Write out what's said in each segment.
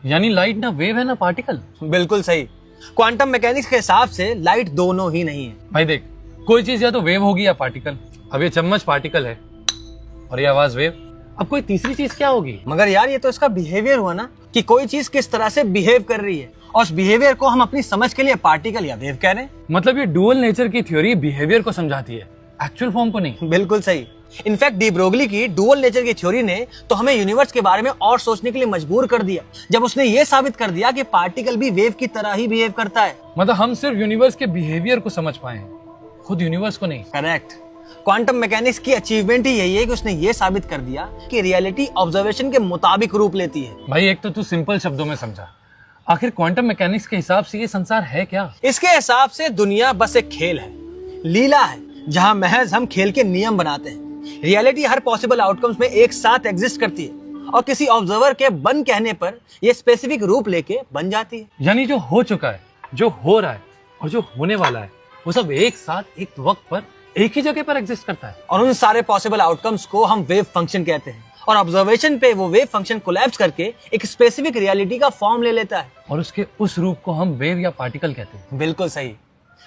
यानी लाइट ना वेव है ना पार्टिकल। बिल्कुल सही। क्वांटम मैकेनिक्स के हिसाब से लाइट दोनों ही नहीं है। भाई देख, कोई चीज या तो वेव होगी या पार्टिकल। अब ये चम्मच पार्टिकल है और ये आवाज वेव। अब कोई तीसरी चीज क्या होगी? मगर यार ये तो इसका बिहेवियर हुआ ना, कि कोई चीज किस तरह से बिहेव कर रही है, और उस बिहेवियर को हम अपनी समझ के लिए पार्टिकल या वेव कह रहे हैं। मतलब ये डुअल नेचर की थ्योरी बिहेवियर को समझाती है, एक्चुअल फॉर्म को नहीं। बिल्कुल सही। इनफैक्ट डी ब्रोगली की डुअल नेचर की थ्योरी ने तो हमें यूनिवर्स के बारे में और सोचने के लिए मजबूर कर दिया, जब उसने ये साबित कर दिया कि पार्टिकल भी वेव की तरह ही बिहेव करता है। मतलब हम सिर्फ यूनिवर्स के बिहेवियर को समझ पाए हैं, खुद यूनिवर्स को नहीं। करेक्ट। क्वांटम मैकेनिक्स की अचीवमेंट ही यही है कि उसने ये साबित कर दिया कि रियलिटी ऑब्जर्वेशन के मुताबिक रूप लेती है। भाई एक तो तू सिंपल शब्दों में समझा, आखिर क्वांटम मैकेनिक्स के हिसाब से ये संसार है क्या? इसके हिसाब से दुनिया बस एक खेल है, लीला है, जहां महज हम खेल के नियम बनाते हैं। रियलिटी हर पॉसिबल आउटकम्स में एक साथ एग्जिस्ट करती है और किसी ऑब्जर्वर के बन कहने पर ये स्पेसिफिक रूप लेके बन जाती है। यानी जो हो चुका है, जो हो रहा है और जो होने वाला है, वो सब एक साथ एक वक्त पर एक ही जगह पर एग्जिस्ट करता है। और उन सारे पॉसिबल आउटकम्स को हम वेव फंक्शन कहते हैं, और ऑब्जर्वेशन पे वो वेव फंक्शन कोलैप्स करके एक स्पेसिफिक रियलिटी का फॉर्म ले लेता है, और उसके उस रूप को हम वेव या पार्टिकल कहते हैं। बिल्कुल सही।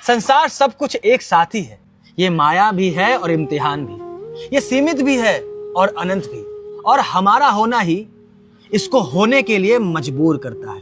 संसार सब कुछ एक साथ ही है। ये माया भी है और इम्तिहान भी, ये सीमित भी है और अनंत भी, और हमारा होना ही इसको होने के लिए मजबूर करता है।